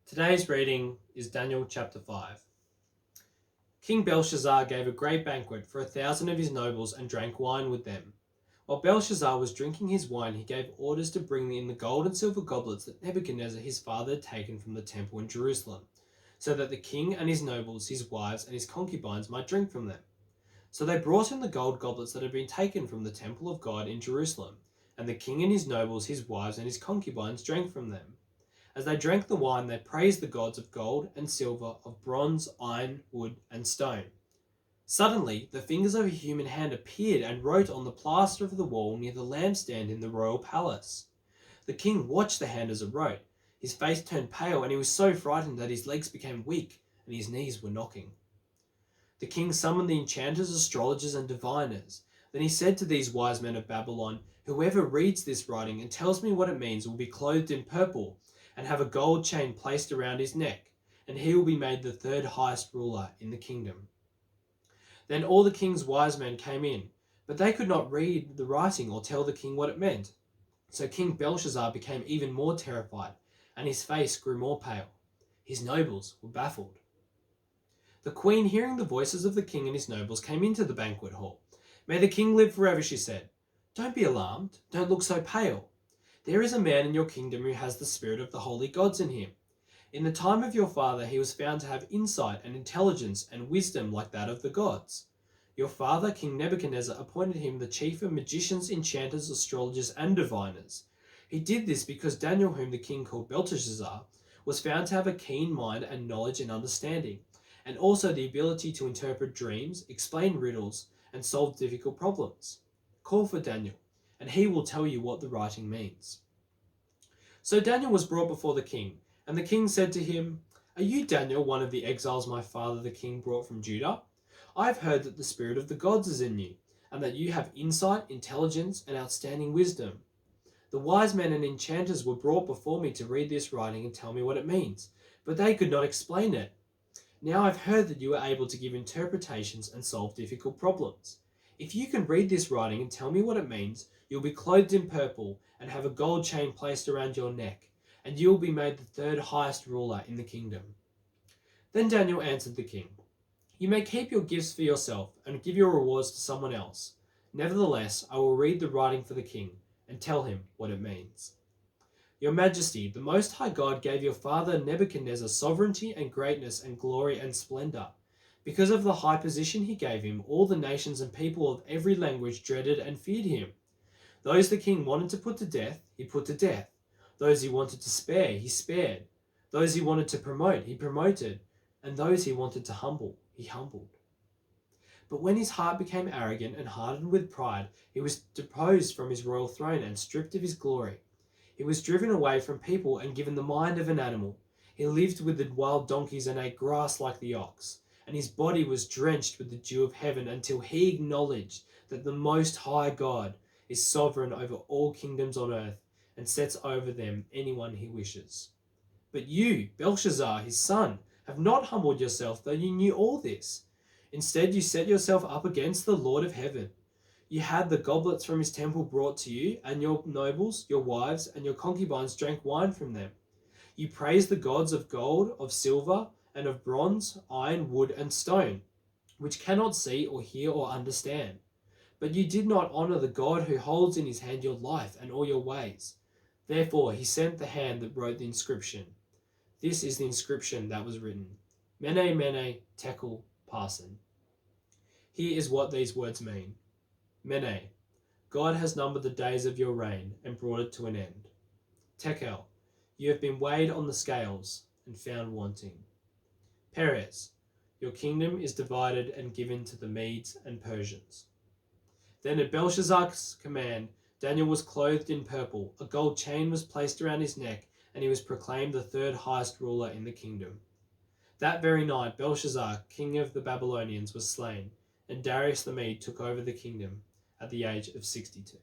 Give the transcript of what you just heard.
Today's reading is Daniel chapter 5. King Belshazzar gave a great banquet for 1,000 of his nobles and drank wine with them. While Belshazzar was drinking his wine, he gave orders to bring in the gold and silver goblets that Nebuchadnezzar his father had taken from the temple in Jerusalem, so that the king and his nobles, his wives, and his concubines might drink from them. So they brought in the gold goblets that had been taken from the temple of God in Jerusalem, and the king and his nobles, his wives, and his concubines drank from them. As they drank the wine, they praised the gods of gold and silver, of bronze, iron, wood, and stone. Suddenly, the fingers of a human hand appeared and wrote on the plaster of the wall near the lampstand in the royal palace. The king watched the hand as it wrote. His face turned pale, and he was so frightened that his legs became weak and his knees were knocking. The king summoned the enchanters, astrologers, and diviners. Then he said to these wise men of Babylon, "Whoever reads this writing and tells me what it means will be clothed in purple and have a gold chain placed around his neck, and he will be made the third highest ruler in the kingdom." Then all the king's wise men came in, but they could not read the writing or tell the king what it meant. So King Belshazzar became even more terrified, and his face grew more pale. His nobles were baffled. The queen, hearing the voices of the king and his nobles, came into the banquet hall. "May the king live forever," she said. "Don't be alarmed. Don't look so pale. There is a man in your kingdom who has the spirit of the holy gods in him. In the time of your father, he was found to have insight and intelligence and wisdom like that of the gods. Your father, King Nebuchadnezzar, appointed him the chief of magicians, enchanters, astrologers, and diviners. He did this because Daniel, whom the king called Belteshazzar, was found to have a keen mind and knowledge and understanding, and also the ability to interpret dreams, explain riddles, and solve difficult problems. Call for Daniel, and he will tell you what the writing means." So Daniel was brought before the king, and the king said to him, "Are you Daniel, one of the exiles my father the king brought from Judah? I have heard that the spirit of the gods is in you, and that you have insight, intelligence, and outstanding wisdom. The wise men and enchanters were brought before me to read this writing and tell me what it means, but they could not explain it. Now I've heard that you are able to give interpretations and solve difficult problems. If you can read this writing and tell me what it means, you'll be clothed in purple and have a gold chain placed around your neck, and you will be made the third highest ruler in the kingdom." Then Daniel answered the king, "You may keep your gifts for yourself and give your rewards to someone else. Nevertheless, I will read the writing for the king and tell him what it means. Your Majesty, the Most High God gave your father Nebuchadnezzar sovereignty and greatness and glory and splendor. Because of the high position he gave him, all the nations and people of every language dreaded and feared him. Those the king wanted to put to death, he put to death. Those he wanted to spare, he spared. Those he wanted to promote, he promoted. And those he wanted to humble, he humbled. But when his heart became arrogant and hardened with pride, he was deposed from his royal throne and stripped of his glory. He was driven away from people and given the mind of an animal. He lived with the wild donkeys and ate grass like the ox. And his body was drenched with the dew of heaven until he acknowledged that the Most High God is sovereign over all kingdoms on earth and sets over them anyone he wishes. But you, Belshazzar, his son, have not humbled yourself, though you knew all this. Instead, you set yourself up against the Lord of heaven. You had the goblets from his temple brought to you, and your nobles, your wives, and your concubines drank wine from them. You praised the gods of gold, of silver, and of bronze, iron, wood, and stone, which cannot see or hear or understand. But you did not honor the God who holds in his hand your life and all your ways. Therefore he sent the hand that wrote the inscription. This is the inscription that was written: Mene, Mene, Tekel, Parsin. Here is what these words mean. Mene, God has numbered the days of your reign and brought it to an end. Tekel, you have been weighed on the scales and found wanting. Peres, your kingdom is divided and given to the Medes and Persians. Then at Belshazzar's command, Daniel was clothed in purple, a gold chain was placed around his neck, and he was proclaimed the third highest ruler in the kingdom. That very night, Belshazzar, king of the Babylonians, was slain, and Darius the Mede took over the kingdom at the age of 62.